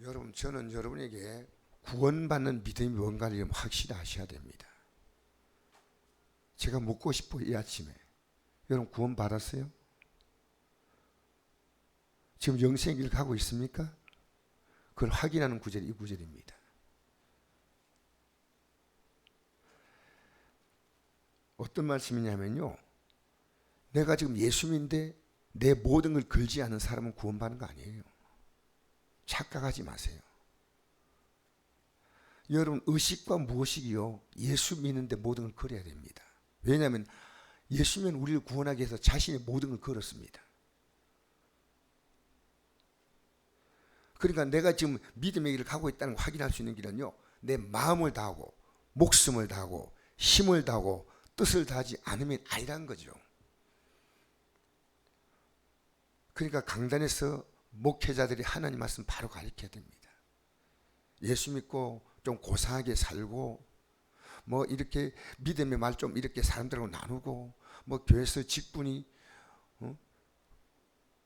여러분, 저는 여러분에게 구원받는 믿음이 뭔가를 좀 확실히 아셔야 됩니다. 제가 묻고 싶어요. 이 아침에 여러분 구원 받았어요? 지금 영생의 길 가고 있습니까? 그걸 확인하는 구절이 이 구절입니다. 어떤 말씀이냐면요, 내가 지금 예수님인데 내 모든 걸 걸지 않은 사람은 구원받는 거 아니에요. 착각하지 마세요. 여러분, 의식과 무의식이요, 예수 믿는데 모든 걸 걸어야 됩니다. 왜냐하면 예수님은 우리를 구원하기 위해서 자신의 모든 걸 걸었습니다. 그러니까 내가 지금 믿음의 길을 가고 있다는 걸 확인할 수 있는 길은요, 내 마음을 다하고 목숨을 다하고 힘을 다하고 뜻을 다하지 않으면 아니라는 거죠. 그러니까 강단에서 목회자들이 하나님 말씀 바로 가르쳐야 됩니다. 예수 믿고 좀 고상하게 살고 뭐 이렇게 믿음의 말 좀 이렇게 사람들하고 나누고 뭐 교회에서 직분이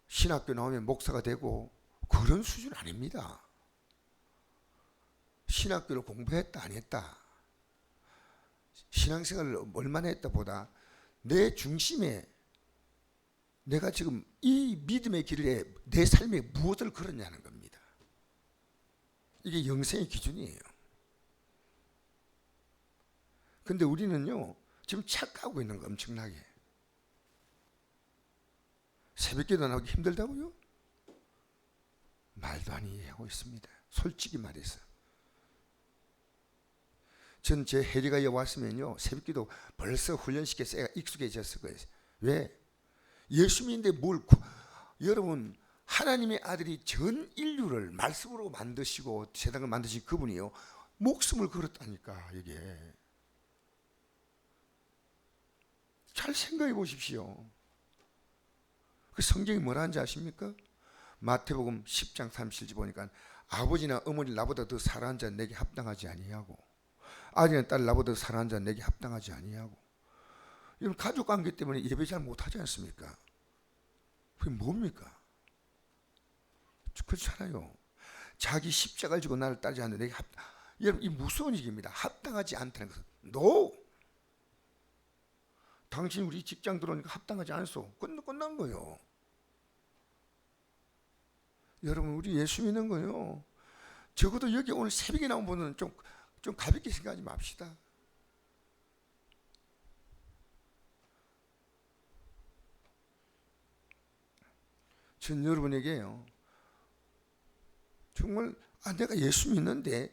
신학교 나오면 목사가 되고 그런 수준 아닙니다. 신학교를 공부했다 안 했다, 신앙생활을 얼마나 했다 보다 내 중심에 내가 지금 이 믿음의 길에 내 삶에 무엇을 걸었냐는 겁니다. 이게 영생의 기준이에요. 근데 우리는요 지금 착각하고 있는 거 엄청나게. 새벽기도 안 하기 힘들다고요? 말도 안 이해하고 있습니다. 솔직히 말해서 전 제 해리가 여기 왔으면요 새벽기도 벌써 훈련시켜서 애가 익숙해졌을 거예요. 왜? 예수님인데 여러분, 하나님의 아들이 전 인류를 말씀으로 만드시고 세상을 만드신 그분이요 목숨을 걸었다니까. 이게 잘 생각해 보십시오. 그 성경이 뭐라 하는지 아십니까? 마태복음 10장 37절 보니까 아버지나 어머니 나보다 더 사랑하는 자는 내게 합당하지 아니하고 아들이나 딸 나보다 더 사랑하는 자는 내게 합당하지 아니하고. 이런 가족관계 때문에 예배 잘 못하지 않습니까? 그게 뭡니까? 그렇잖아요. 자기 십자가를 지고 나를 따르지 않는데 내게 여러분, 이 무서운 얘기입니다. 합당하지 않다는 것은 NO. 당신 우리 직장 들어오니까 합당하지 않소. 끝난 거예요. 여러분, 우리 예수 믿는 거요, 적어도 여기 오늘 새벽에 나온 분은 좀 가볍게 생각하지 맙시다. 전 여러분에게요 정말 내가 예수 믿는데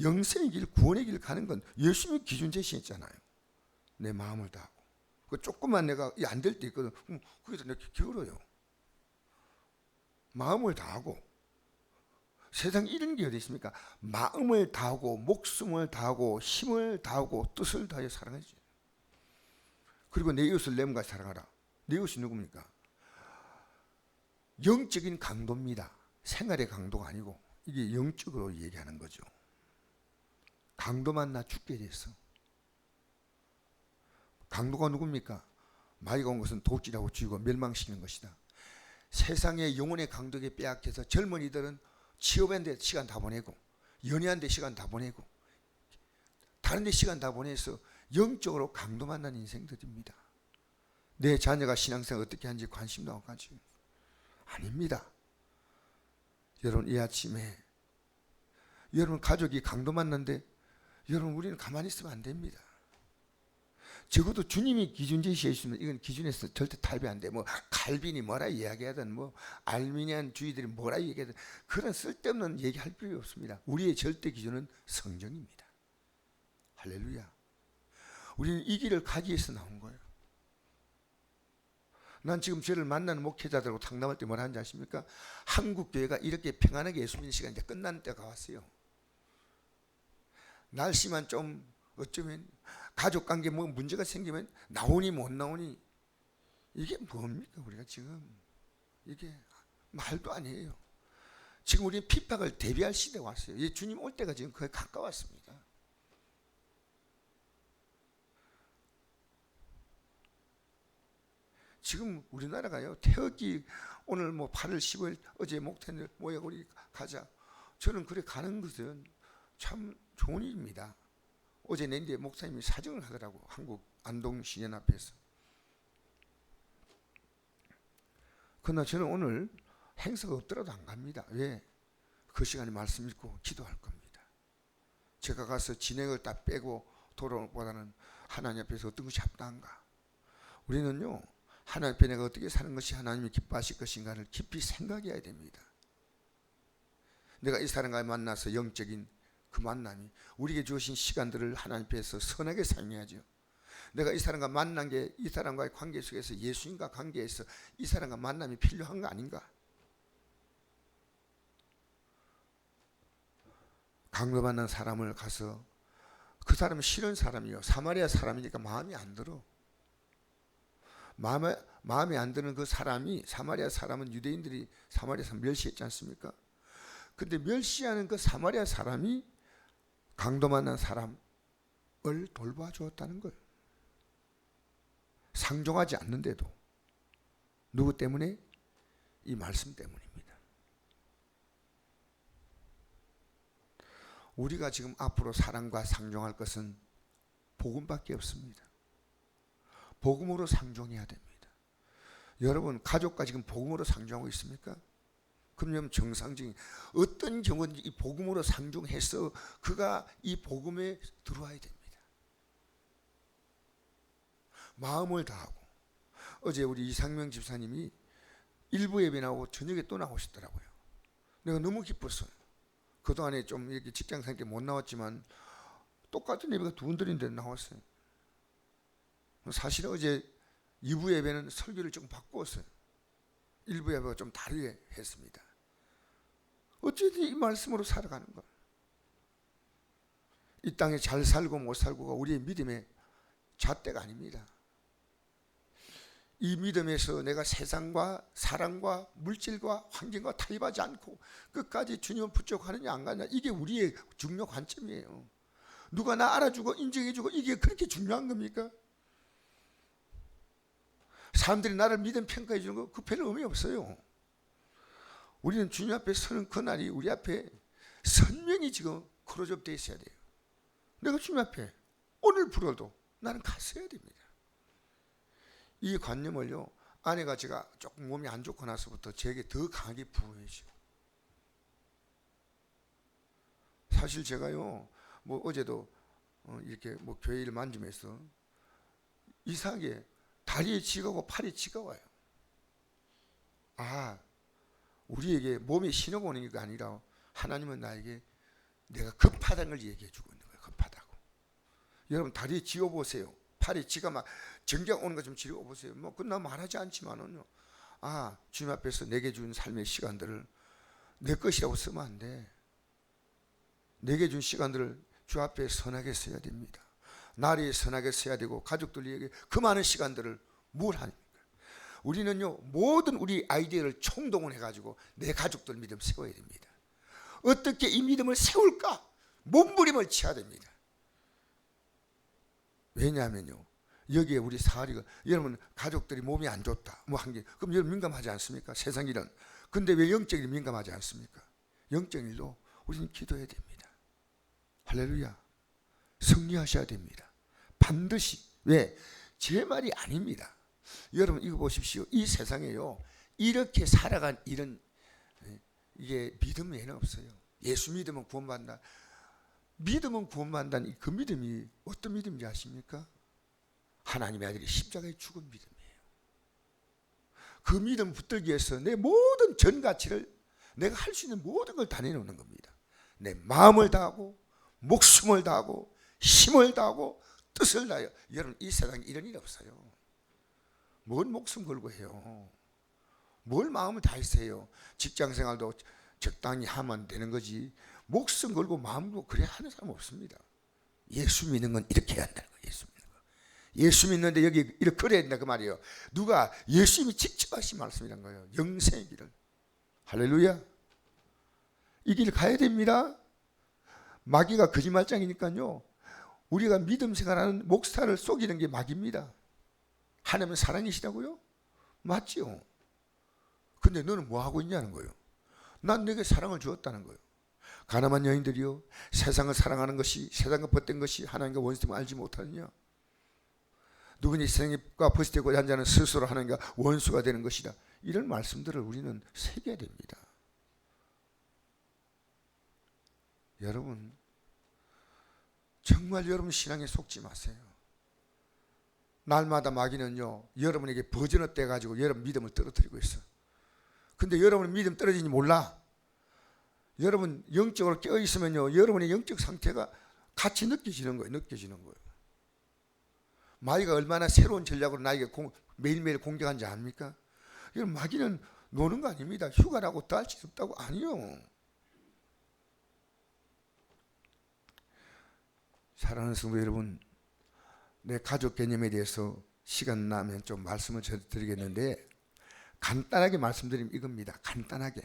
영생의 길, 구원의 길 가는 건 예수님이 기준 제시했잖아요. 내 마음을 다하고. 그 조금만 내가 안 될 때 있거든. 거기서 내가 게을러요. 마음을 다하고. 세상에 이런 게 어디 있습니까? 마음을 다하고 목숨을 다하고 힘을 다하고 뜻을 다해 사랑하지. 그리고 내 이웃을 내 몸같이 사랑하라. 내 이웃이 누굽니까? 영적인 강도입니다. 생활의 강도가 아니고 이게 영적으로 얘기하는 거죠. 강도만 나 죽게 됐어. 강도가 누굽니까? 마귀가 온 것은 도끼라고 죽이고 멸망시키는 것이다. 세상의 영혼의 강도에게 빼앗겨서 젊은이들은 취업한 데 시간 다 보내고 연애한 데 시간 다 보내고 다른 데 시간 다 보내서 영적으로 강도 만난 인생들입니다. 내 자녀가 신앙생활 어떻게 하는지 관심도 안 가지고. 아닙니다. 여러분, 이 아침에 여러분 가족이 강도 만났는데 여러분 우리는 가만히 있으면 안 됩니다. 적어도 주님이 기준 제시해 주시면 이건 기준에서 절대 탈비 안 돼. 뭐 칼빈이 뭐라 이야기하든 뭐 알미니안 주의들이 뭐라 얘기하든 그런 쓸데없는 얘기할 필요 없습니다. 우리의 절대 기준은 성경입니다. 할렐루야. 우리는 이 길을 가기 위해서 나온 거예요. 난 지금 저를 만나는 목회자들하고 상담할 때 뭐라 하는지 아십니까? 한국 교회가 이렇게 평안하게 예수 믿는 시간이 이제 끝나는 때가 왔어요. 날씨만 좀 어쩌면 가족관계 뭐 문제가 생기면 나오니 못 나오니 이게 뭡니까? 우리가 지금 이게 말도 아니에요. 지금 우리는 핍박을 대비할 시대가 왔어요. 주님 올 때가 지금 거의 가까웠습니다. 지금 우리나라가요 태극기 오늘 뭐 8월 10일 어제 목태늘 모여 우리 가자. 저는 그래 가는 것은 참 좋은 일입니다. 어제 내인데 목사님이 사정을 하더라고. 한국 안동시연합에서. 그러나 저는 오늘 행사가 없더라도 안 갑니다. 왜? 그 시간에 말씀 읽고 기도할 겁니다. 제가 가서 진행을 다 빼고 돌아오는 것보다는 하나님 앞에서 어떤 것이 합당한가. 우리는요, 하나님 앞에 내가 어떻게 사는 것이 하나님이 기뻐하실 것인가를 깊이 생각해야 됩니다. 내가 이 사람과 만나서 영적인 그 만남이 우리에게 주신 시간들을 하나님 앞에서 선하게 사용해야죠. 내가 이 사람과 만난 게 이 사람과의 관계 속에서 예수님과 관계에서 이 사람과 만남이 필요한 거 아닌가? 강도 만난 사람을 가서 그 사람은 싫은 사람이요. 사마리아 사람이니까 마음이 안 들어. 마음에 안 드는 그 사람이, 사마리아 사람은 유대인들이 사마리아 사람 멸시했지 않습니까? 근데 멸시하는 그 사마리아 사람이 강도 만난 사람을 돌봐 주었다는 거예요. 상종하지 않는데도. 누구 때문에? 이 말씀 때문입니다. 우리가 지금 앞으로 사랑과 상종할 것은 복음밖에 없습니다. 복음으로 상종해야 됩니다. 여러분, 가족과 지금 복음으로 상종하고 있습니까? 그럼 정상적인 어떤 경우든지 이 복음으로 상종해서 그가 이 복음에 들어와야 됩니다. 마음을 다하고. 어제 우리 이상명 집사님이 일부 예배 나오고 저녁에 또 나오시더라고요. 내가 너무 기뻤어요. 그동안에 좀 이렇게 직장 생활 때 못 나왔지만 똑같은 예배가 두 번 드린데 나왔어요. 사실 어제 2부 예배는 설교를 좀 바꾸었어요. 1부 예배가 좀 다르게 했습니다. 어쨌든 이 말씀으로 살아가는 것. 이 땅에 잘 살고 못 살고가 우리의 믿음의 잣대가 아닙니다. 이 믿음에서 내가 세상과 사랑과 물질과 환경과 타협하지 않고 끝까지 주님을 붙잡고하느냐 안 가느냐, 이게 우리의 중요 관점이에요. 누가 나 알아주고 인정해주고 이게 그렇게 중요한 겁니까? 사람들이 나를 믿음 평가해 주는 거 그 별로 의미 없어요. 우리는 주님 앞에 서는 그날이 우리 앞에 선명히 지금 크로즈업되어 있어야 돼요. 내가 주님 앞에 오늘 불어도 나는 갔어야 됩니다. 이 관념을요, 아내가 제가 조금 몸이 안 좋고 나서부터 제게 더 강하게 부여해주고. 사실 제가요, 뭐 어제도 이렇게 뭐 교회 일 만지면서 이상하게 다리에 쥐가 오고 팔에 쥐가 와요. 아, 우리에게 몸에 신호가 오는 게 아니라 하나님은 나에게 내가 급하다는 걸 얘기해 주고 있는 거예요. 급하다고. 여러분 다리에 쥐어 보세요. 팔에 쥐가 막 정경 오는 거 좀 쥐어 보세요. 뭐 그나 말하지 않지만은요. 아, 주님 앞에서 내게 준 삶의 시간들을 내 것이라고 쓰면 안 돼. 내게 준 시간들을 주 앞에 선하게 써야 됩니다. 나를 선하게 써야 되고 가족들에게 그 많은 시간들을 뭘 하니까. 우리는요, 모든 우리 아이디어를 총동원해 가지고 내 가족들 믿음 세워야 됩니다. 어떻게 이 믿음을 세울까? 몸부림을 쳐야 됩니다. 왜냐하면요, 여기에 우리 사리가, 여러분 가족들이 몸이 안 좋다 뭐 한 게, 그럼 여러분 민감하지 않습니까? 세상 일은. 근데 왜 영적인 일 민감하지 않습니까? 영적인 일도 우리는 기도해야 됩니다. 할렐루야. 승리하셔야 됩니다. 반드시. 왜? 제 말이 아닙니다. 여러분 이거 보십시오. 이 세상에요, 이렇게 살아간 이런, 이게 믿음 외에는 없어요. 예수 믿으면 구원받는다. 믿으면 구원받는다는 그 믿음이 어떤 믿음인지 아십니까? 하나님의 아들이 십자가에 죽은 믿음이에요. 그 믿음 붙들기 위해서 내 모든 전 가치를, 내가 할 수 있는 모든 걸 다 내놓는 겁니다. 내 마음을 다하고 목숨을 다하고 힘을 다하고 뜻을 다해요. 여러분 이 세상에 이런 일 없어요. 뭘 목숨 걸고 해요? 뭘 마음을 다해서요? 직장생활도 적당히 하면 되는 거지, 목숨 걸고 마음 걸고 그래 하는 사람 없습니다. 예수 믿는 건 이렇게 해야 한다는 거예요. 예수 믿는 거. 예수 믿는데 여기 이렇게 그래야 된다 그 말이에요. 누가? 예수님이 직접 하신 말씀이란 거예요. 영생의 길을. 할렐루야. 이 길 가야 됩니다. 마귀가 거짓말장이니까요, 우리가 믿음 생활하는 목사를 속이는 게 마귀입니다. 하나님은 사랑이시라고요? 맞지요. 근데 너는 뭐 하고 있냐는 거예요. 난 내게 사랑을 주었다는 거예요. 가늠한 여인들이요, 세상을 사랑하는 것이, 세상과 벗된 것이 하나님과 원수됨을 알지 못하느냐. 누구니 세상과 벗되고자 한 자는 스스로 하나님과 원수가 되는 것이다. 이런 말씀들을 우리는 새겨야 됩니다. 여러분, 정말 여러분 신앙에 속지 마세요. 날마다 마귀는요, 여러분에게 버전업 돼가지고 여러분 믿음을 떨어뜨리고 있어. 근데 여러분 믿음 떨어지는지 몰라. 여러분 영적으로 깨어있으면요, 여러분의 영적 상태가 같이 느껴지는 거예요. 느껴지는 거예요. 마귀가 얼마나 새로운 전략으로 나에게 매일매일 공격하는지 압니까? 여러분, 마귀는 노는 거 아닙니다. 휴가라고 더 할 수 없다고. 아니요. 사랑하는 성도 여러분, 내 가족 개념에 대해서 시간 나면 좀 말씀을 드리겠는데, 간단하게 말씀드리면 이겁니다. 간단하게.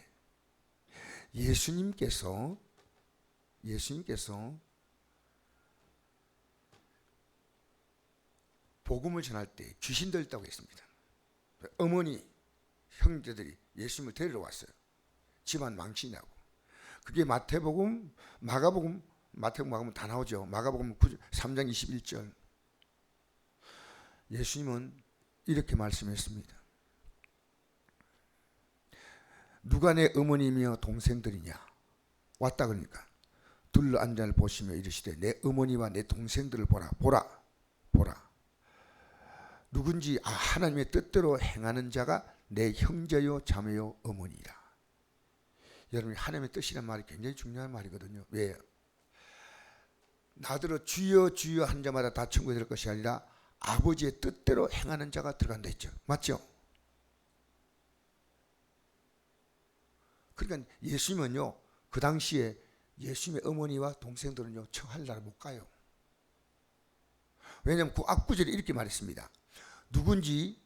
예수님께서 복음을 전할 때 귀신 들렸다고 했습니다. 어머니, 형제들이 예수님을 데리러 왔어요. 집안 망치냐고. 그게 마태복음, 마가복음, 마가복음 다 나오죠. 마가복음 3장 21절. 예수님은 이렇게 말씀했습니다. 누가 내 어머니며 동생들이냐. 왔다 그러니까 둘러 앉은 자를 보시며 이르시되 내 어머니와 내 동생들을 보라. 누군지 하나님의 뜻대로 행하는 자가 내 형제요 자매요 어머니라. 여러분, 하나님의 뜻이란 말이 굉장히 중요한 말이거든요. 왜요? 나더러 주여 주여 한 자마다 다 천국에 들어갈 것이 아니라 아버지의 뜻대로 행하는 자가 들어간다 했죠. 맞죠? 그러니까 예수님은요, 그 당시에 예수님의 어머니와 동생들은요, 청할 나라 못 가요. 왜냐하면 그 앞구절에 이렇게 말했습니다. 누군지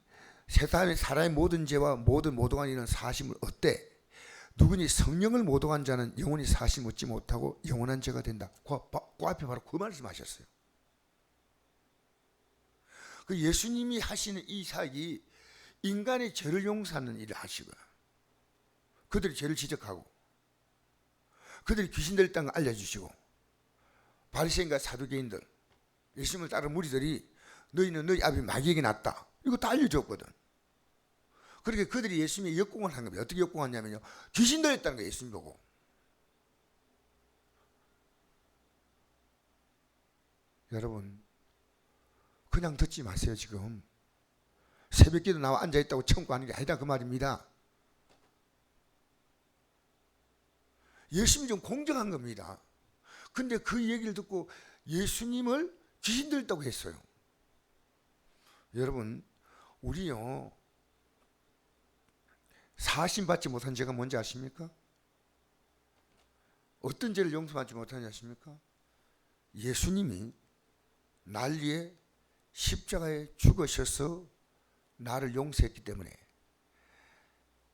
세상의 사람의 모든 죄와 모든 모독한 이는 사심을 얻되 누구니 성령을 모독한 자는 영원히 사심 얻지 못하고 영원한 죄가 된다. 그 앞에 바로 그 말씀하셨어요. 그 예수님이 하시는 이 사역이 인간의 죄를 용서하는 일을 하시고요, 그들이 죄를 지적하고 그들이 귀신 들렸다는 걸 알려주시고, 바리새인과 사두개인들, 예수님을 따르는 무리들이 너희는 너희 아비 마귀에게 났다, 이거 다 알려줬거든. 그렇게 그들이 예수님의 역공을 한 겁니다. 어떻게 역공하냐면요, 귀신 들렸다는 거예요. 예수님 보고. 여러분, 그냥 듣지 마세요. 지금 새벽기도 나와 앉아있다고 천국 가는 게 아니다 그 말입니다. 예수님이 좀 공정한 겁니다. 근데 그 얘기를 듣고 예수님을 귀신 들렸다고 했어요. 여러분, 우리요, 사심받지 못한 죄가 뭔지 아십니까? 어떤 죄를 용서받지 못하는지 아십니까? 예수님이 날 위해 십자가에 죽으셔서 나를 용서했기 때문에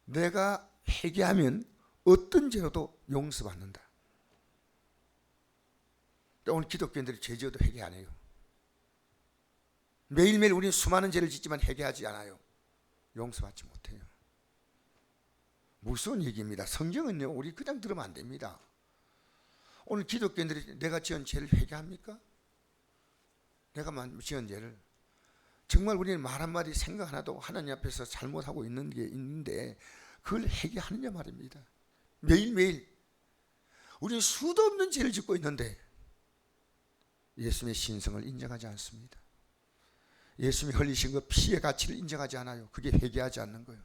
내가 회개하면 어떤 죄로도 용서받는다. 오늘 기독교인들이 죄 지어도 회개 안 해요. 매일매일 우리는 수많은 죄를 짓지만 회개하지 않아요. 용서받지 못해요. 무서운 얘기입니다. 성경은요, 우리 그냥 들으면 안 됩니다. 오늘 기독교인들이 내가 지은 죄를 회개합니까? 내가 지은 죄를. 정말 우리는 말 한마디 생각 하나도 하나님 앞에서 잘못하고 있는 게 있는데 그걸 회개하느냐 말입니다. 매일매일 우리는 수도 없는 죄를 짓고 있는데 예수님의 신성을 인정하지 않습니다. 예수님이 흘리신 그 피의 가치를 인정하지 않아요. 그게 회개하지 않는 거예요.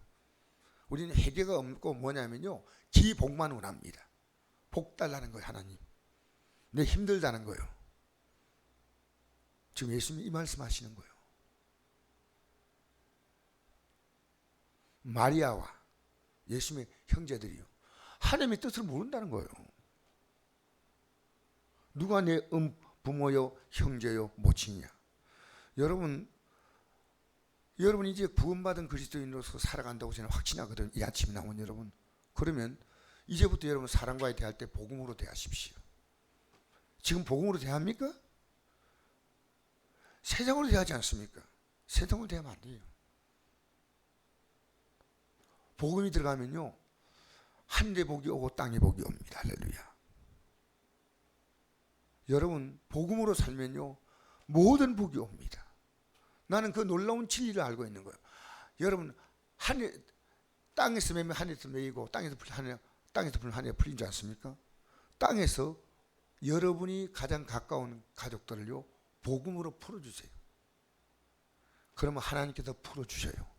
우리는 회개가 없고 뭐냐면요, 기복만 원합니다. 복 달라는 거예요. 하나님, 내 힘들다는 거예요. 지금 예수님이 이 말씀하시는 거예요. 마리아와 예수님의 형제들이요, 하나님의 뜻을 모른다는 거예요. 누가 내 부모요 형제요 모친이냐. 여러분 이제 구원받은 그리스도인으로서 살아간다고 저는 확신하거든요. 이 아침에 나온 여러분. 그러면 이제부터 여러분 사람과의 대할 때 복음으로 대하십시오. 지금 복음으로 대합니까? 세상으로 대하지 않습니까? 세상으로 대하면 안 돼요. 복음이 들어가면요, 하늘의 복이 오고 땅의 복이 옵니다. 할렐루야. 여러분 복음으로 살면요 모든 복이 옵니다. 나는 그 놀라운 진리를 알고 있는 거예요. 여러분 하늘 땅에서 매면 하늘에서 매이고 땅에서 풀면 하늘에 풀리지 않습니까? 땅에서 여러분이 가장 가까운 가족들을요 복음으로 풀어주세요. 그러면 하나님께서 풀어주셔요.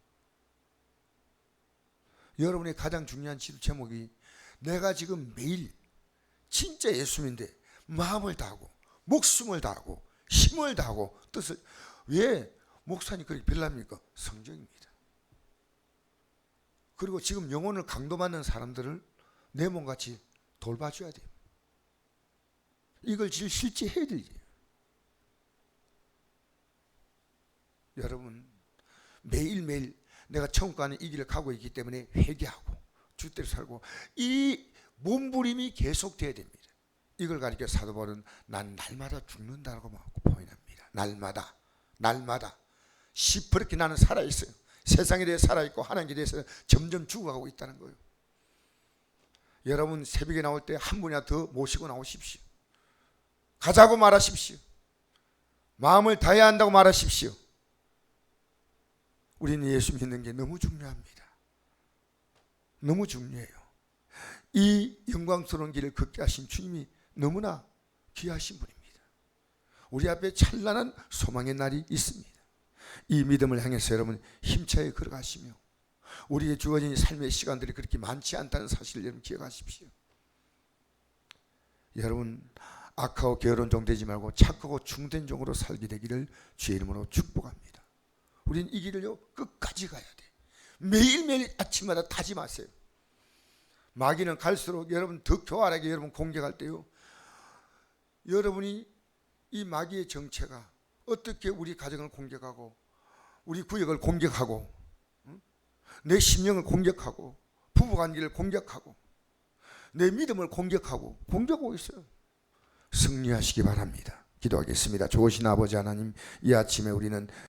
여러분의 가장 중요한 기도 제목이 내가 지금 매일 진짜 예수님인데 마음을 다하고 목숨을 다하고 힘을 다하고 뜻을, 왜 목사님 그렇게 빌랍니까? 성경입니다. 그리고 지금 영혼을 강도받는 사람들을 내 몸같이 돌봐줘야 돼요. 이걸 실제 해야 돼요. 여러분 매일매일 내가 천국 가는 이 길을 가고 있기 때문에 회개하고 주대로 살고 이 몸부림이 계속돼야 됩니다. 이걸 가리켜 사도 바울은 난 날마다 죽는다고 포인합니다. 날마다 시퍼렇게 나는 살아있어요. 세상에 대해 살아있고 하나님께 대해서 점점 죽어가고 있다는 거예요. 여러분 새벽에 나올 때 한 분이나 더 모시고 나오십시오. 가자고 말하십시오. 마음을 다해야 한다고 말하십시오. 우리는 예수 믿는 게 너무 중요합니다. 너무 중요해요. 이 영광스러운 길을 걷게 하신 주님이 너무나 귀하신 분입니다. 우리 앞에 찬란한 소망의 날이 있습니다. 이 믿음을 향해서 여러분 힘차게 걸어가시며 우리에게 주어진 삶의 시간들이 그렇게 많지 않다는 사실을 여러분 기억하십시오. 여러분 악하고 게으른 종 되지 말고 착하고 중된 종으로 살게 되기를 주의 이름으로 축복합니다. 우리는 이 길을요 끝까지 가야 돼. 매일매일 아침마다 다짐하세요. 마귀는 갈수록 여러분 더 교활하게 여러분 공격할 때요, 여러분이 이 마귀의 정체가 어떻게 우리 가정을 공격하고 우리 구역을 공격하고 내 심령을 공격하고 부부관계를 공격하고 내 믿음을 공격하고 있어요. 승리하시기 바랍니다. 기도하겠습니다. 좋으신 아버지 하나님, 이 아침에 우리는